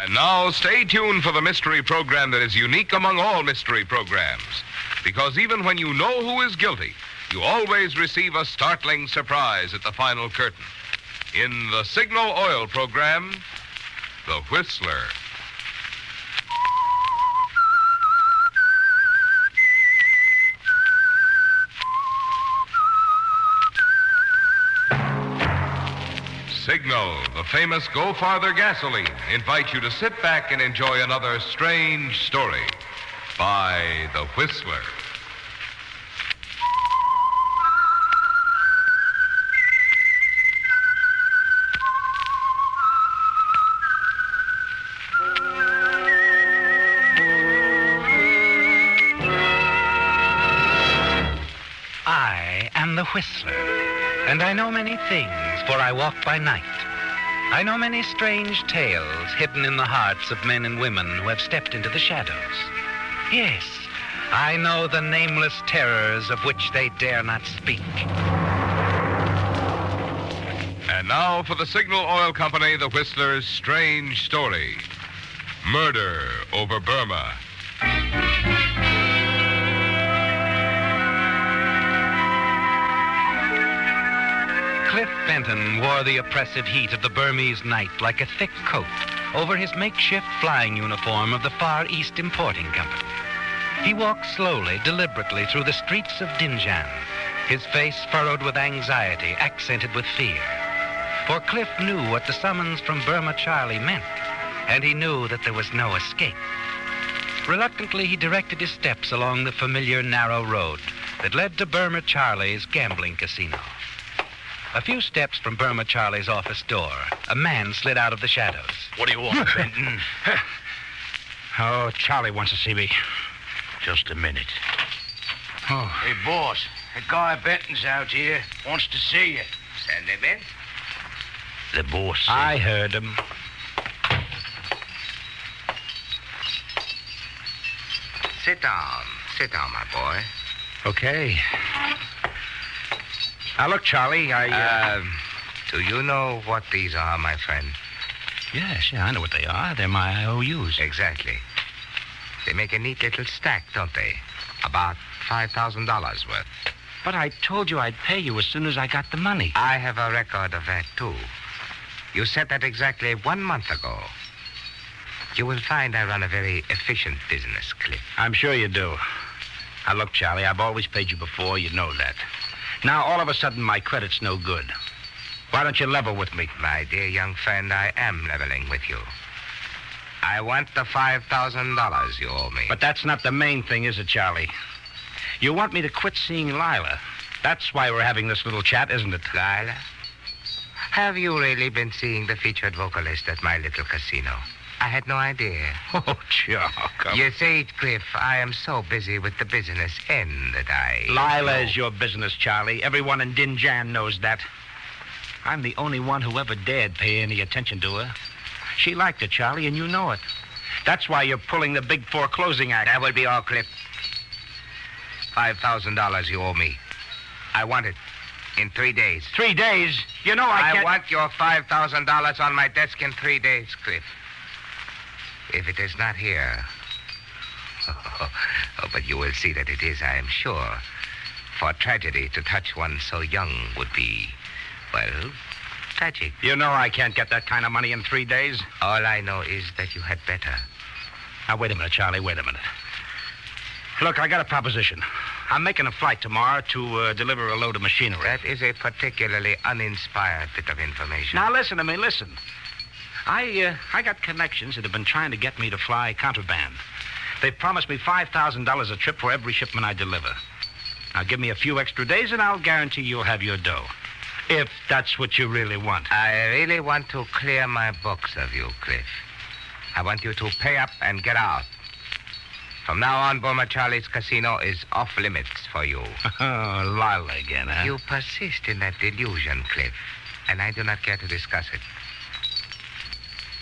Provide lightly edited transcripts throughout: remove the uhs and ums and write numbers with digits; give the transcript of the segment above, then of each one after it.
And now, stay tuned for the mystery program that is unique among all mystery programs. Because even when you know who is guilty, you always receive a startling surprise at the final curtain. In the Signal Oil program, The Whistler. Signal, the famous Go Farther gasoline, invites you to sit back and enjoy another strange story by The Whistler. I am the Whistler, and I know many things, for I walk by night. I know many strange tales hidden in the hearts of men and women who have stepped into the shadows. Yes, I know the nameless terrors of which they dare not speak. And now for the Signal Oil Company, The Whistler's strange story. Murder over Burma. Cliff Benton wore the oppressive heat of the Burmese night like a thick coat over his makeshift flying uniform of the Far East Importing Company. He walked slowly, deliberately through the streets of Dinjan, his face furrowed with anxiety, accented with fear. For Cliff knew what the summons from Burma Charlie meant, and he knew that there was no escape. Reluctantly, he directed his steps along the familiar narrow road that led to Burma Charlie's gambling casino. A few steps from Burma Charlie's office door, a man slid out of the shadows. What do you want, Benton? Oh, Charlie wants to see me. Just a minute. Oh. Hey, boss, that guy Benton's out here. Wants to see you. Send him in. The boss said... I heard him. Sit down. Sit down, my boy. Okay. Now, look, Charlie, Do you know what these are, my friend? Yes, I know what they are. They're my IOUs. Exactly. They make a neat little stack, don't they? About $5,000 worth. But I told you I'd pay you as soon as I got the money. I have a record of that, too. You said that exactly 1 month ago. You will find I run a very efficient business, Cliff. I'm sure you do. Now, look, Charlie, I've always paid you before. You know that. Now, all of a sudden, my credit's no good. Why don't you level with me? My dear young friend, I am leveling with you. I want the $5,000 you owe me. But that's not the main thing, is it, Charlie? You want me to quit seeing Lila. That's why we're having this little chat, isn't it? Lila? Have you really been seeing the featured vocalist at my little casino? I had no idea. Oh, Chuck. You see, Cliff, I am so busy with the business end that I... Lila is your business, Charlie. Everyone in Dinjan knows that. I'm the only one who ever dared pay any attention to her. She liked it, Charlie, and you know it. That's why you're pulling the big foreclosing act. That will be all, Cliff. $5,000 you owe me. I want it in 3 days. 3 days? You know I can't... I want your $5,000 on my desk in 3 days, Cliff. If it is not here... Oh, but you will see that it is, I am sure. For tragedy to touch one so young would be, well, tragic. You know I can't get that kind of money in 3 days. All I know is that you had better. Now, wait a minute, Charlie, wait a minute. Look, I got a proposition. I'm making a flight tomorrow to deliver a load of machinery. That is a particularly uninspired bit of information. Now, listen to me, listen. I got connections that have been trying to get me to fly contraband. They've promised me $5,000 a trip for every shipment I deliver. Now, give me a few extra days, and I'll guarantee you'll have your dough. If that's what you really want. I really want to clear my books of you, Cliff. I want you to pay up and get out. From now on, Burma Charlie's casino is off limits for you. Oh, Lila again, huh? You persist in that delusion, Cliff, and I do not care to discuss it.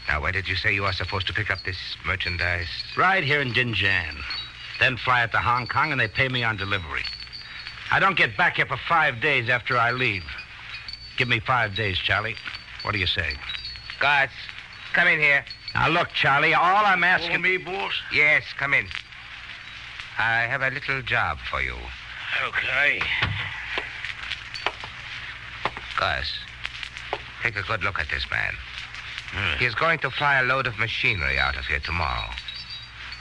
Now, where did you say you are supposed to pick up this merchandise? Right here in Dinjan. Then fly it to Hong Kong, and they pay me on delivery. I don't get back here for 5 days after I leave. Give me 5 days, Charlie. What do you say? Guards, Come in here. Now, look, Charlie, all I'm asking... For me, boss? Yes, come in. I have a little job for you. Okay. Gus, take a good look at this man. He is going to fly a load of machinery out of here tomorrow.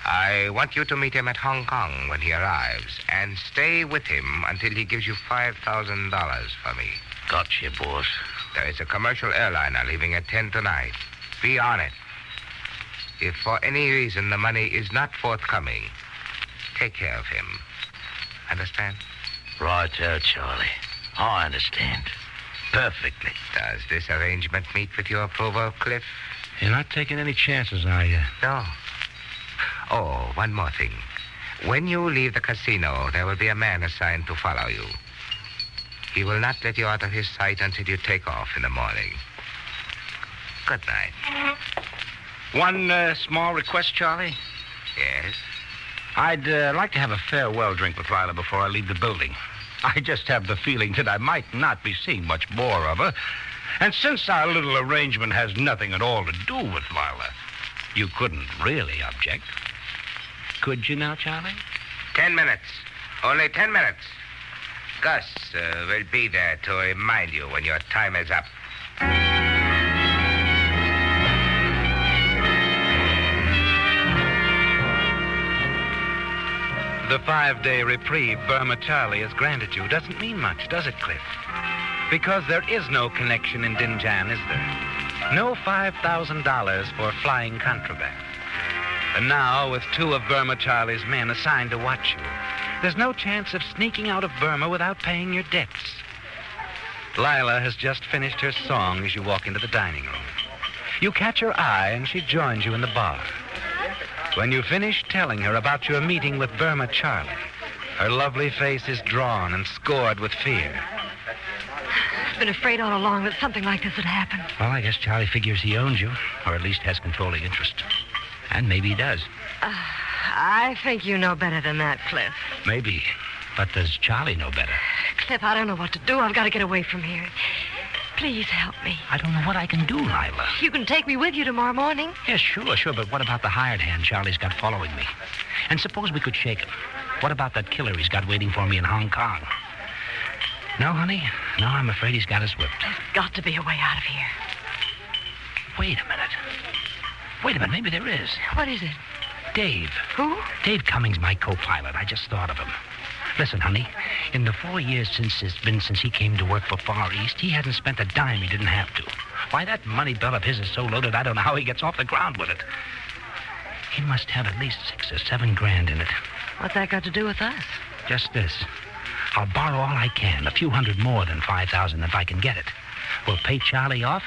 I want you to meet him at Hong Kong when he arrives and stay with him until he gives you $5,000 for me. Gotcha, boss. There is a commercial airliner leaving at 10 tonight. Be on it. If for any reason the money is not forthcoming, take care of him. Understand? Right, Charlie. I understand. Perfectly. Does this arrangement meet with your approval, Cliff? You're not taking any chances, are you? No. Oh, one more thing. When you leave the casino, there will be a man assigned to follow you. He will not let you out of his sight until you take off in the morning. Good night. One small request, Charlie. Yes? I'd like to have a farewell drink with Lila before I leave the building. I just have the feeling that I might not be seeing much more of her. And since our little arrangement has nothing at all to do with Lila, you couldn't really object. Could you now, Charlie? 10 minutes. Only 10 minutes. Gus will be there to remind you when your time is up. The 5-day reprieve Burma Charlie has granted you doesn't mean much, does it, Cliff? Because there is no connection in Dinjan, is there? No $5,000 for flying contraband. And now, with 2 of Burma Charlie's men assigned to watch you, there's no chance of sneaking out of Burma without paying your debts. Lila has just finished her song as you walk into the dining room. You catch her eye, and she joins you in the bar. When you finish telling her about your meeting with Burma Charlie, her lovely face is drawn and scored with fear. I've been afraid all along that something like this would happen. Well, I guess Charlie figures he owns you, or at least has controlling interest. And maybe he does. I think you know better than that, Cliff. Maybe. But does Charlie know better? Cliff, I don't know what to do. I've got to get away from here. Please help me. I don't know what I can do, Lila. You can take me with you tomorrow morning. Yes, sure. But what about the hired hand Charlie's got following me? And suppose we could shake him. What about that killer he's got waiting for me in Hong Kong? No, honey. No, I'm afraid he's got us whipped. There's got to be a way out of here. Wait a minute. Maybe there is. What is it? Dave. Who? Dave Cummings, my co-pilot. I just thought of him. Listen, honey, in the 4 years since he came to work for Far East, he hasn't spent a dime he didn't have to. Why, that money belt of his is so loaded, I don't know how he gets off the ground with it. He must have at least $6 or $7 grand in it. What's that got to do with us? Just this. I'll borrow all I can, a few hundred more than 5,000 if I can get it. We'll pay Charlie off,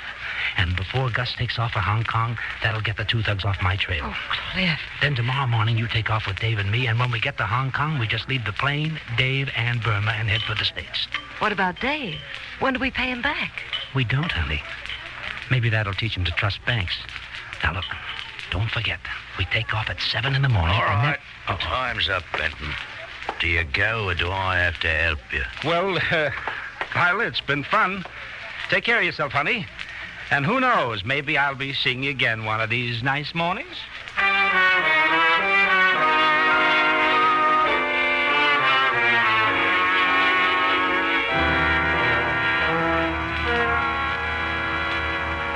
and before Gus takes off for Hong Kong, that'll get the 2 thugs off my trail. Oh, Cliff. Then tomorrow morning you take off with Dave and me, and when we get to Hong Kong, we just leave the plane, Dave, and Burma, and head for the States. What about Dave? When do we pay him back? We don't, honey. Maybe that'll teach him to trust banks. Now, look, don't forget, we take off at 7 in the morning. All and right. then... Time's up, Benton. Do you go, or do I have to help you? Well, Lila, it's been fun. Take care of yourself, honey. And who knows, maybe I'll be seeing you again one of these nice mornings.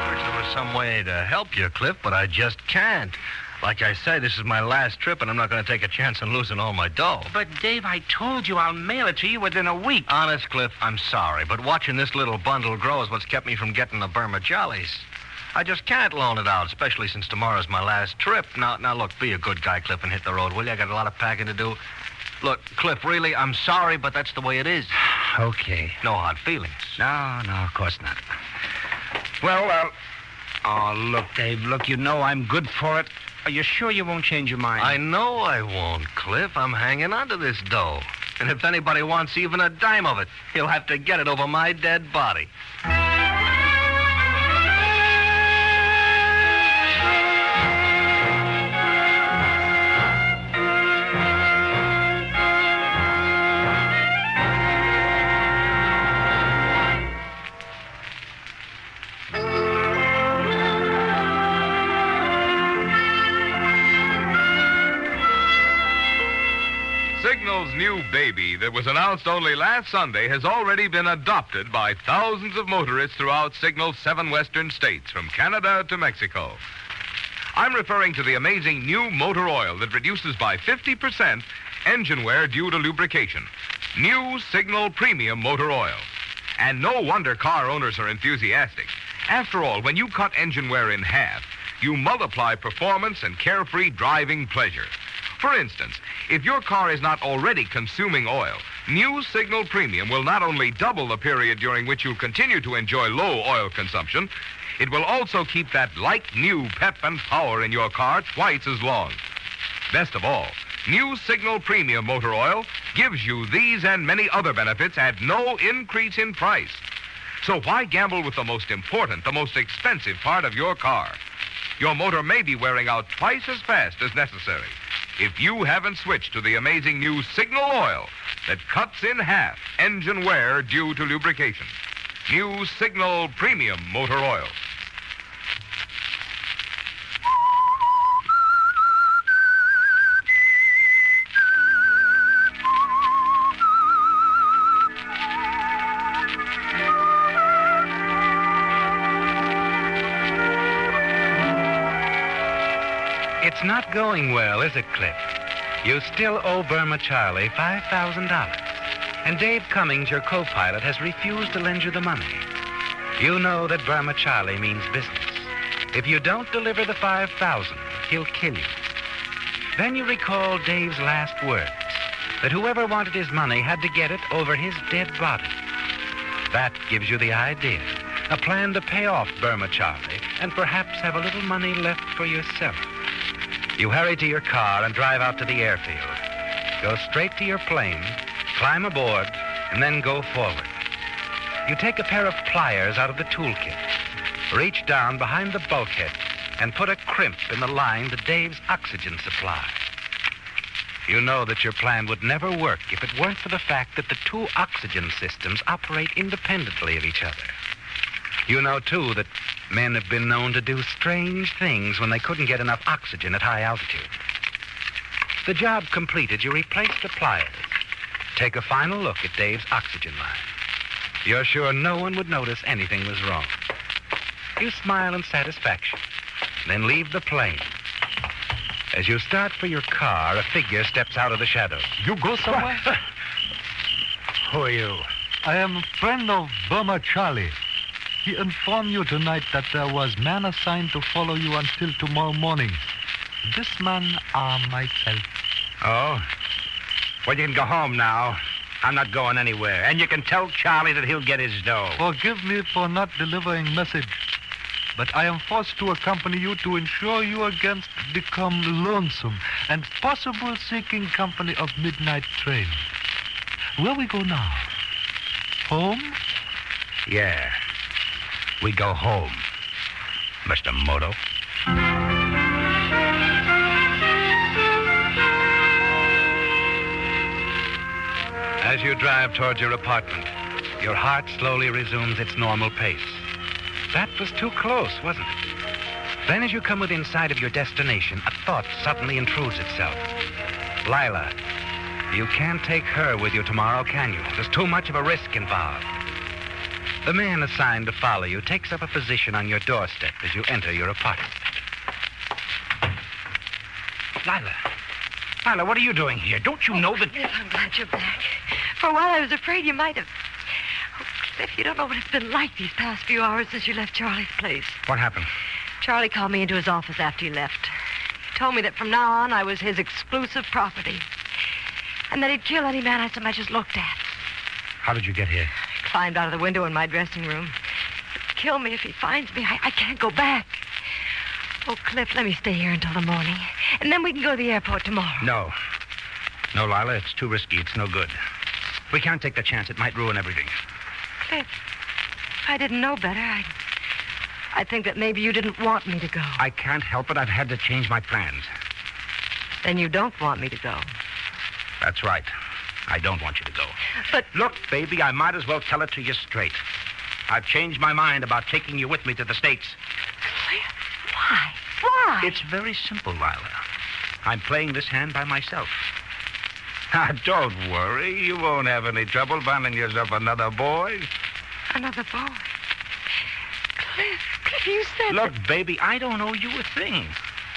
Wish there was some way to help you, Cliff, but I just can't. Like I say, this is my last trip, and I'm not going to take a chance on losing all my dough. But, Dave, I told you I'll mail it to you within a week. Honest, Cliff, I'm sorry, but watching this little bundle grow is what's kept me from getting the Burma Jollies. I just can't loan it out, especially since tomorrow's my last trip. Now, look, be a good guy, Cliff, and hit the road, will you? I got a lot of packing to do. Look, Cliff, really, I'm sorry, but that's the way it is. Okay. No hard feelings. No, of course not. Well, oh, look, Dave, look, you know I'm good for it. Are you sure you won't change your mind? I know I won't, Cliff. I'm hanging on to this dough. And if anybody wants even a dime of it, he'll have to get it over my dead body. Signal's new baby that was announced only last Sunday has already been adopted by thousands of motorists throughout Signal's 7 western states, from Canada to Mexico. I'm referring to the amazing new motor oil that reduces by 50% engine wear due to lubrication. New Signal Premium Motor Oil. And no wonder car owners are enthusiastic. After all, when you cut engine wear in half, you multiply performance and carefree driving pleasure. For instance, if your car is not already consuming oil, new Signal Premium will not only double the period during which you'll continue to enjoy low oil consumption, it will also keep that like-new pep and power in your car twice as long. Best of all, new Signal Premium Motor Oil gives you these and many other benefits at no increase in price. So why gamble with the most important, the most expensive part of your car? Your motor may be wearing out twice as fast as necessary if you haven't switched to the amazing new Signal Oil that cuts in half engine wear due to lubrication. New Signal Premium Motor Oil. It's not going well, is it, Cliff? You still owe Burma Charlie $5,000. And Dave Cummings, your co-pilot, has refused to lend you the money. You know that Burma Charlie means business. If you don't deliver the $5,000, he'll kill you. Then you recall Dave's last words, that whoever wanted his money had to get it over his dead body. That gives you the idea, a plan to pay off Burma Charlie and perhaps have a little money left for yourself. You hurry to your car and drive out to the airfield. Go straight to your plane, climb aboard, and then go forward. You take a pair of pliers out of the toolkit, reach down behind the bulkhead, and put a crimp in the line to Dave's oxygen supply. You know that your plan would never work if it weren't for the fact that the two oxygen systems operate independently of each other. You know, too, that men have been known to do strange things when they couldn't get enough oxygen at high altitude. The job completed, you replace the pliers. Take a final look at Dave's oxygen line. You're sure no one would notice anything was wrong. You smile in satisfaction, then leave the plane. As you start for your car, a figure steps out of the shadows. You go somewhere? Who are you? I am a friend of Burma Charlie. He informed you tonight that there was man assigned to follow you until tomorrow morning. This man are myself. Oh? Well, you can go home now. I'm not going anywhere. And you can tell Charlie that he'll get his dough. Forgive me for not delivering message, but I am forced to accompany you to ensure you against become lonesome and possible seeking company of midnight train. Where we go now? Home? Yeah. We go home, Mr. Moto. As you drive towards your apartment, your heart slowly resumes its normal pace. That was too close, wasn't it? Then as you come within sight of your destination, a thought suddenly intrudes itself. Lila, you can't take her with you tomorrow, can you? There's too much of a risk involved. The man assigned to follow you takes up a position on your doorstep as you enter your apartment. Lila, what are you doing here? Don't you know that... Cliff, I'm glad you're back. For a while, I was afraid you might have... Oh, Cliff, you don't know what it's been like these past few hours since you left Charlie's place. What happened? Charlie called me into his office after he left. He told me that from now on, I was his exclusive property. And that he'd kill any man I so much as looked at. How did you get here? I climbed out of the window in my dressing room. He'd kill me if he finds me. I can't go back. Oh, Cliff, let me stay here until the morning. And then we can go to the airport tomorrow. No, Lila, it's too risky. It's no good. We can't take the chance. It might ruin everything. Cliff, if I didn't know better, I'd think that maybe you didn't want me to go. I can't help it. I've had to change my plans. Then you don't want me to go. That's right. I don't want you to go. But... Look, baby, I might as well tell it to you straight. I've changed my mind about taking you with me to the States. Cliff, why? Why? It's very simple, Lila. I'm playing this hand by myself. Don't worry. You won't have any trouble finding yourself another boy. Another boy? Cliff, you said... Look, baby, I don't owe you a thing.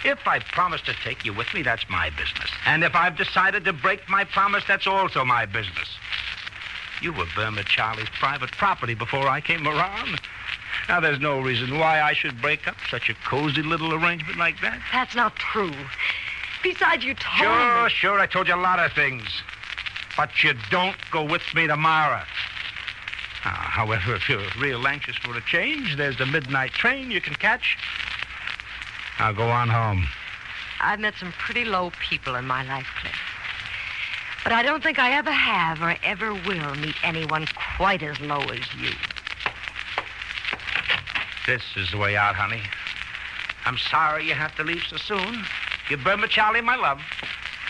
If I promise to take you with me, that's my business. And if I've decided to break my promise, that's also my business. You were Burma Charlie's private property before I came around. Now, there's no reason why I should break up such a cozy little arrangement like that. That's not true. Besides, you told me... Sure, I told you a lot of things. But you don't go with me tomorrow. However, if you're real anxious for a change, there's the midnight train you can catch. Now, go on home. I've met some pretty low people in my life, Cliff. But I don't think I ever have or ever will meet anyone quite as low as you. This is the way out, honey. I'm sorry you have to leave so soon. Give Burma Charlie my love.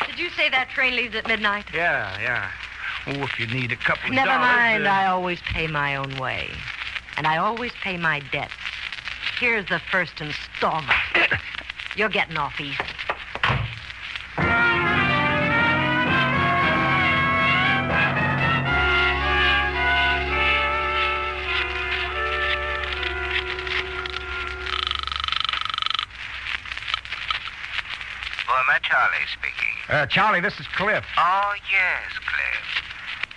Did you say that train leaves at midnight? Yeah. Oh, if you need a couple of Never dollars... mind, I always pay my own way. And I always pay my debts. Here's the first installment. You're getting off easy. Burma Charlie speaking. Charlie, this is Cliff. Oh, yes, Cliff.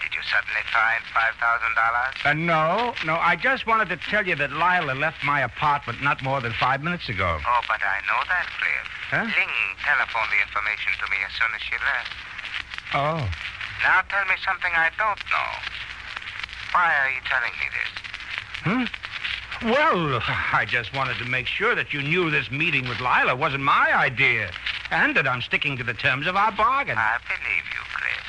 Did you suddenly find $5,000? No. I just wanted to tell you that Lila left my apartment not more than 5 minutes ago. Oh, but I know that, Cliff. Huh? Ling telephoned the information to me as soon as she left. Oh. Now tell me something I don't know. Why are you telling me this? Well, I just wanted to make sure that you knew this meeting with Lila wasn't my idea. And that I'm sticking to the terms of our bargain. I believe you, Cliff.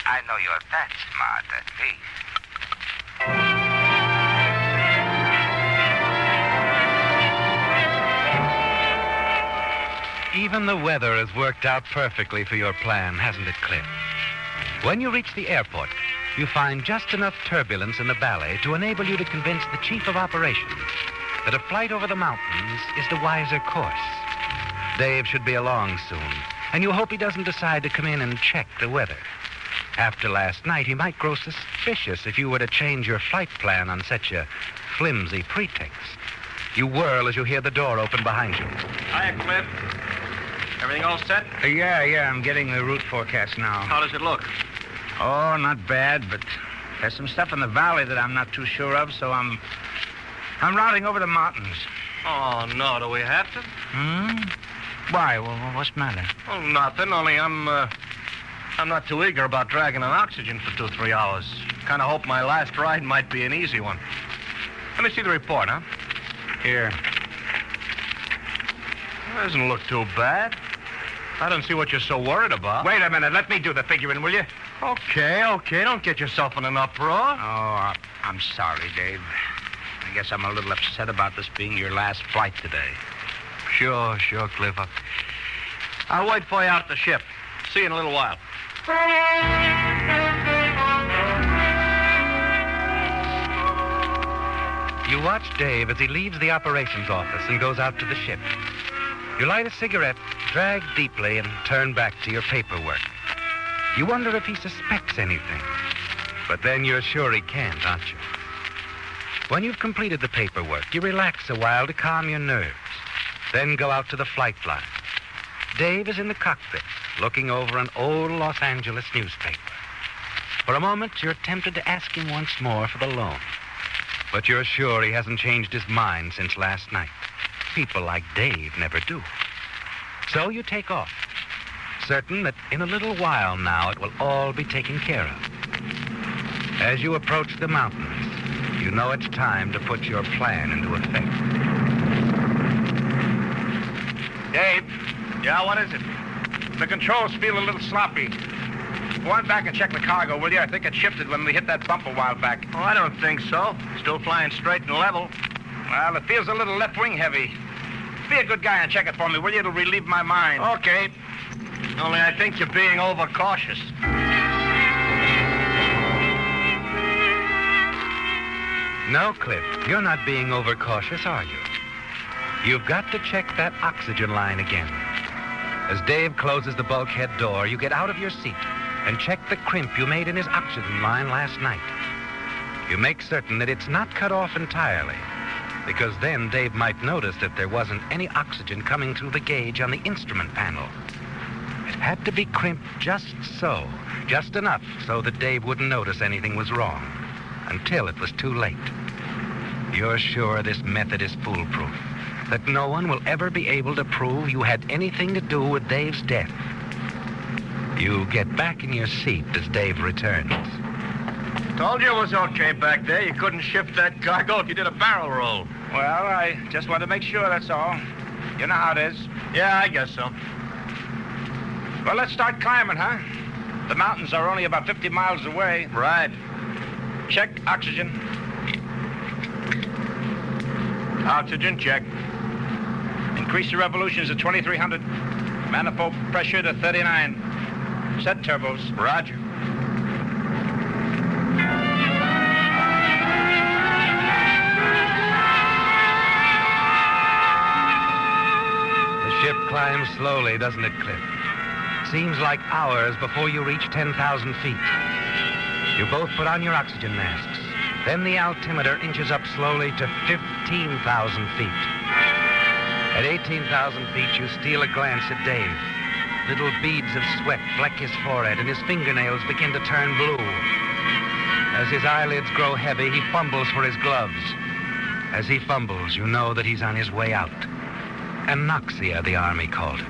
I know you're that smart, at least. Even the weather has worked out perfectly for your plan, hasn't it, Cliff? When you reach the airport, you find just enough turbulence in the ballet to enable you to convince the chief of operations that a flight over the mountains is the wiser course. Dave should be along soon, and you hope he doesn't decide to come in and check the weather. After last night, he might grow suspicious if you were to change your flight plan on such a flimsy pretext. You whirl as you hear the door open behind you. Hiya, Cliff. Everything all set? Yeah, I'm getting the route forecast now. How does it look? Oh, not bad, but there's some stuff in the valley that I'm not too sure of, so I'm routing over the mountains. Oh, no, do we have to? Why? Well, what's the matter? Oh, nothing, only I'm not too eager about dragging on oxygen for 2-3 hours. Kind of hope my last ride might be an easy one. Let me see the report, huh? Here. Doesn't look too bad. I don't see what you're so worried about. Wait a minute. Let me do the figuring, will you? Okay. Don't get yourself in an uproar. Oh, I'm sorry, Dave. I guess I'm a little upset about this being your last flight today. Sure, Cliff. I'll wait for you out at the ship. See you in a little while. You watch Dave as he leaves the operations office and goes out to the ship. You light a cigarette, drag deeply, and turn back to your paperwork. You wonder if he suspects anything. But then you're sure he can't, aren't you? When you've completed the paperwork, you relax a while to calm your nerves. Then go out to the flight line. Dave is in the cockpit, looking over an old Los Angeles newspaper. For a moment, you're tempted to ask him once more for the loan. But you're sure he hasn't changed his mind since last night. People like Dave never do. So you take off, certain that in a little while now it will all be taken care of. As you approach the mountains, you know it's time to put your plan into effect. Dave? Yeah, what is it? The controls feel a little sloppy. Go on back and check the cargo, will you? I think it shifted when we hit that bump a while back. Oh, I don't think so. Still flying straight and level. Well, it feels a little left wing heavy. Be a good guy and check it for me, will you? It'll relieve my mind. Okay. Only I think you're being overcautious. No, Cliff, you're not being overcautious, are you? You've got to check that oxygen line again. As Dave closes the bulkhead door, you get out of your seat and check the crimp you made in his oxygen line last night. You make certain that it's not cut off entirely, because then Dave might notice that there wasn't any oxygen coming through the gauge on the instrument panel. It had to be crimped just so, just enough so that Dave wouldn't notice anything was wrong, until it was too late. You're sure this method is foolproof, that no one will ever be able to prove you had anything to do with Dave's death. You get back in your seat as Dave returns. Told you it was okay back there. You couldn't shift that cargo if you did a barrel roll. Well, I just wanted to make sure, that's all. You know how it is. Yeah, I guess so. Well, let's start climbing, huh? The mountains are only about 50 miles away. Right. Check oxygen. Oxygen check. Increase the revolutions to 2,300. Manifold pressure to 39. Set turbos. Roger. The ship climbs slowly, doesn't it, Cliff? Seems like hours before you reach 10,000 feet. You both put on your oxygen masks. Then the altimeter inches up slowly to 15,000 feet. At 18,000 feet, you steal a glance at Dave. Little beads of sweat fleck his forehead, and his fingernails begin to turn blue. As his eyelids grow heavy, he fumbles for his gloves. As he fumbles, you know that he's on his way out. Anoxia, the Army called it.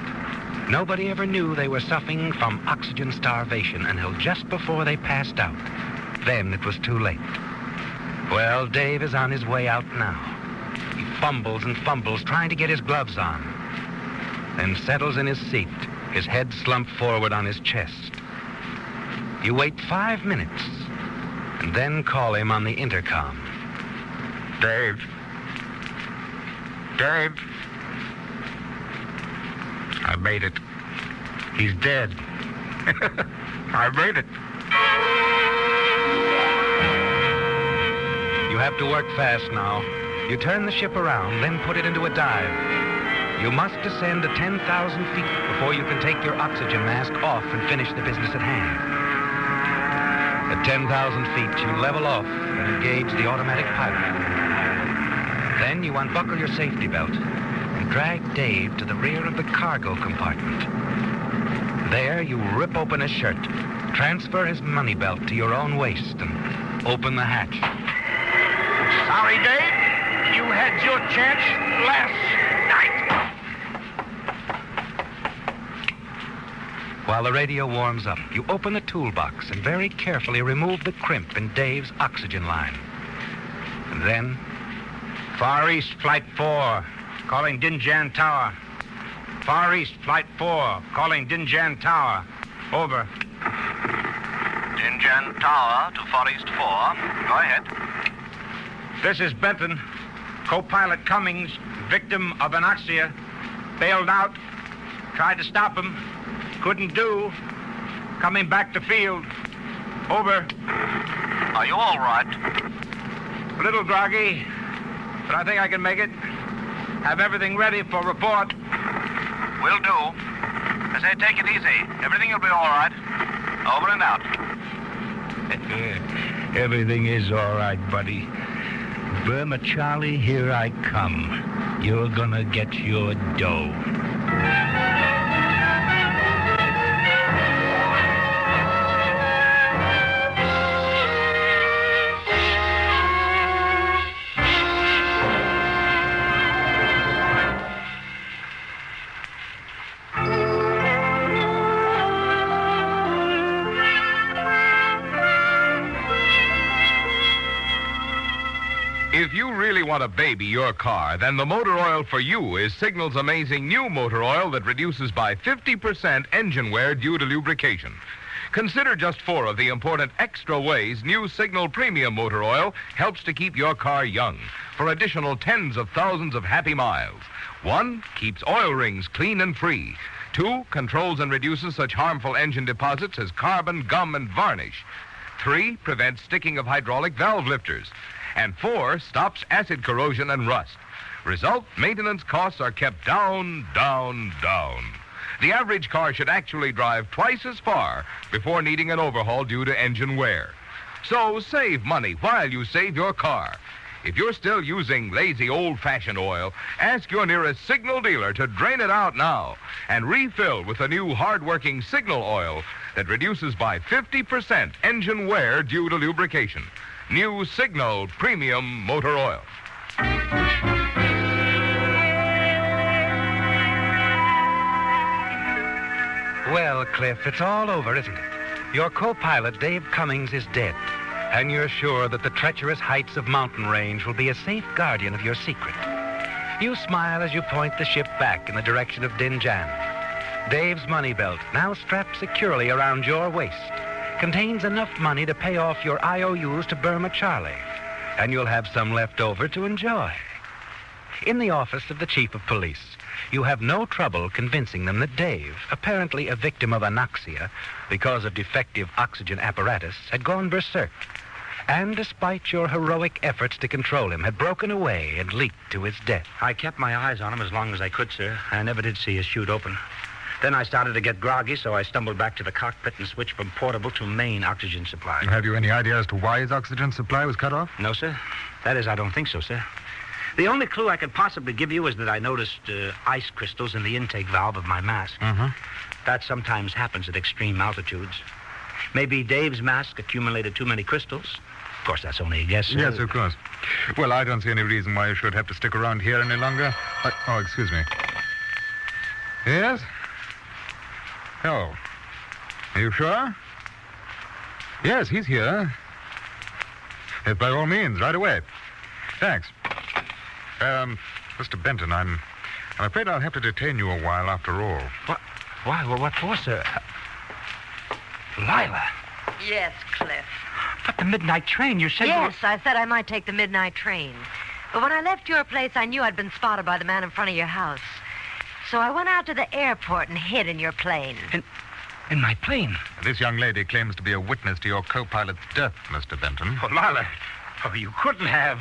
Nobody ever knew they were suffering from oxygen starvation until just before they passed out. Then it was too late. Well, Dave is on his way out now. He fumbles and fumbles, trying to get his gloves on. Then settles in his seat, his head slumped forward on his chest. You wait 5 minutes, and then call him on the intercom. Dave. Dave. I made it. He's dead. I made it. You have to work fast now. You turn the ship around, then put it into a dive. You must descend to 10,000 feet before you can take your oxygen mask off and finish the business at hand. At 10,000 feet, you level off and engage the automatic pilot. Then you unbuckle your safety belt and drag Dave to the rear of the cargo compartment. There, you rip open his shirt, transfer his money belt to your own waist, and open the hatch. Sorry, Dave. You had your chance last night. While the radio warms up, you open the toolbox and very carefully remove the crimp in Dave's oxygen line. And then... Far East, Flight 4, calling Dinjan Tower. Far East, Flight 4, calling Dinjan Tower. Over. Dinjan Tower to Far East 4. Go ahead. This is Benton. Co-pilot Cummings, victim of anoxia. Bailed out. Tried to stop him. Couldn't do. Coming back to field. Over. Are you all right? A little groggy, but I think I can make it. Have everything ready for report. Will do. I say, take it easy. Everything will be all right. Over and out. Everything is all right, buddy. Burma Charlie, here I come. You're gonna get your dough. If you really want to baby your car, then the motor oil for you is Signal's amazing new motor oil that reduces by 50% engine wear due to lubrication. Consider just 4 of the important extra ways new Signal Premium Motor Oil helps to keep your car young for additional tens of thousands of happy miles. 1, keeps oil rings clean and free. 2, controls and reduces such harmful engine deposits as carbon, gum, and varnish. 3, prevents sticking of hydraulic valve lifters. And 4, stops acid corrosion and rust. Result, maintenance costs are kept down, down, down. The average car should actually drive twice as far before needing an overhaul due to engine wear. So save money while you save your car. If you're still using lazy old-fashioned oil, ask your nearest Signal dealer to drain it out now and refill with the new hard-working Signal oil that reduces by 50% engine wear due to lubrication. New Signal Premium Motor Oil. Well, Cliff, it's all over, isn't it? Your co-pilot, Dave Cummings, is dead. And you're sure that the treacherous heights of mountain range will be a safe guardian of your secret. You smile as you point the ship back in the direction of Dinjan. Dave's money belt, now strapped securely around your waist, contains enough money to pay off your IOUs to Burma Charlie. And you'll have some left over to enjoy. In the office of the chief of police, you have no trouble convincing them that Dave, apparently a victim of anoxia because of defective oxygen apparatus, had gone berserk. And despite your heroic efforts to control him, had broken away and leaped to his death. I kept my eyes on him as long as I could, sir. I never did see his chute open. Then I started to get groggy, so I stumbled back to the cockpit and switched from portable to main oxygen supply. Have you any idea as to why his oxygen supply was cut off? No, sir. That is, I don't think so, sir. The only clue I could possibly give you is that I noticed ice crystals in the intake valve of my mask. Mm-hmm. That sometimes happens at extreme altitudes. Maybe Dave's mask accumulated too many crystals. Of course, that's only a guess, sir. Yes, of course. Well, I don't see any reason why you should have to stick around here any longer. Oh, excuse me. Yes? Oh. Are you sure? Yes, he's here. Yes, by all means, right away. Thanks. Mr. Benton, I'm afraid I'll have to detain you a while after all. What? Why? Well, what for, sir? Lila. Yes, Cliff. But the midnight train, you said Yes, I said I might take the midnight train. But when I left your place, I knew I'd been spotted by the man in front of your house. So I went out to the airport and hid in your plane. In my plane? This young lady claims to be a witness to your co-pilot's death, Mr. Benton. Oh, Lila. Oh, you couldn't have.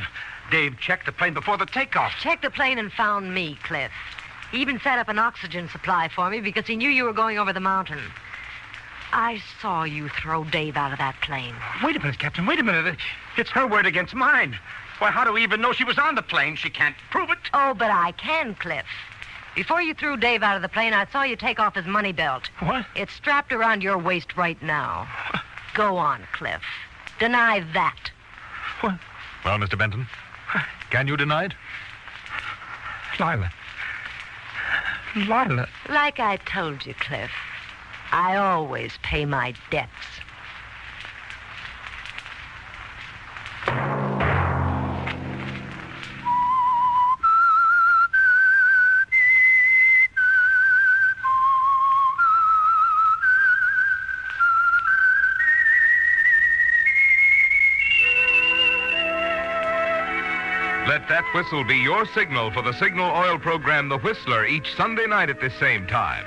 Dave checked the plane before the takeoff. Checked the plane and found me, Cliff. He even set up an oxygen supply for me because he knew you were going over the mountain. I saw you throw Dave out of that plane. Wait a minute, Captain. Wait a minute. It's her word against mine. Why, how do we even know she was on the plane? She can't prove it. Oh, but I can, Cliff. Before you threw Dave out of the plane, I saw you take off his money belt. What? It's strapped around your waist right now. Go on, Cliff. Deny that. What? Well, Mr. Benton, can you deny it? Lila. Lila. Like I told you, Cliff, I always pay my debts. Let that whistle be your signal for the Signal Oil program, The Whistler, each Sunday night at this same time.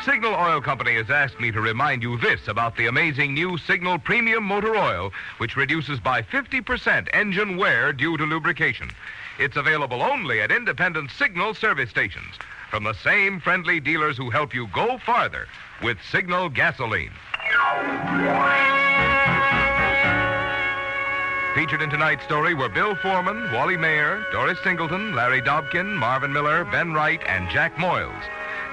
Signal Oil Company has asked me to remind you this about the amazing new Signal Premium Motor Oil, which reduces by 50% engine wear due to lubrication. It's available only at independent Signal service stations from the same friendly dealers who help you go farther with Signal gasoline. Featured in tonight's story were Bill Foreman, Wally Mayer, Doris Singleton, Larry Dobkin, Marvin Miller, Ben Wright, and Jack Moyles.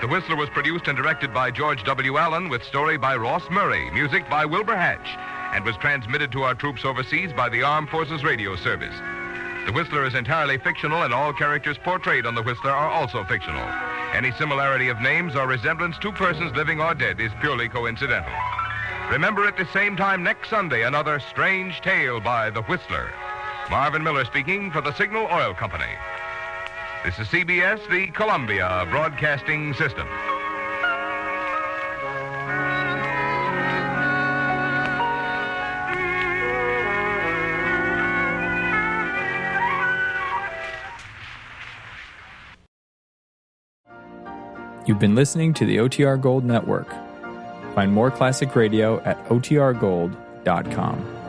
The Whistler was produced and directed by George W. Allen with story by Ross Murray, music by Wilbur Hatch, and was transmitted to our troops overseas by the Armed Forces Radio Service. The Whistler is entirely fictional, and all characters portrayed on The Whistler are also fictional. Any similarity of names or resemblance to persons living or dead is purely coincidental. Remember at the same time next Sunday, another strange tale by The Whistler. Marvin Miller speaking for the Signal Oil Company. This is CBS, the Columbia Broadcasting System. You've been listening to the OTR Gold Network. Find more classic radio at otrgold.com.